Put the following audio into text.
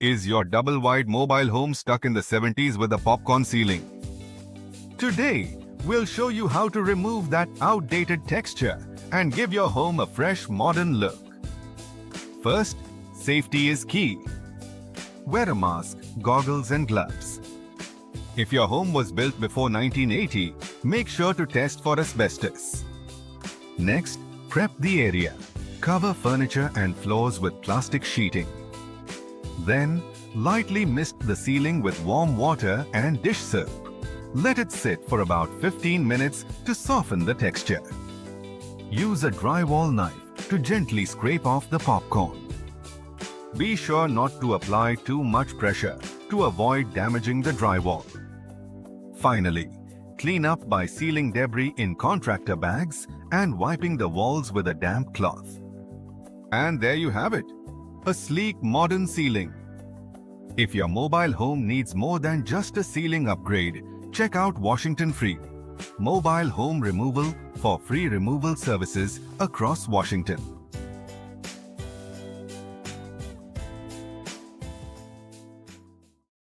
Is your double-wide mobile home stuck in the 70s with a popcorn ceiling? Today, we'll show you how to remove that outdated texture and give your home a fresh, modern look. First, safety is key. Wear a mask, goggles and gloves. If your home was built before 1980, make sure to test for asbestos. Next, prep the area. Cover furniture and floors with plastic sheeting. Then, lightly mist the ceiling with warm water and dish soap. Let it sit for about 15 minutes to soften the texture. Use a drywall knife to gently scrape off the popcorn. Be sure not to apply too much pressure to avoid damaging the drywall. Finally, clean up by sealing debris in contractor bags and wiping the walls with a damp cloth. And there you have it, a sleek modern ceiling. If your mobile home needs more than just a ceiling upgrade, check out Washington Free Mobile Home Removal for free removal services across Washington.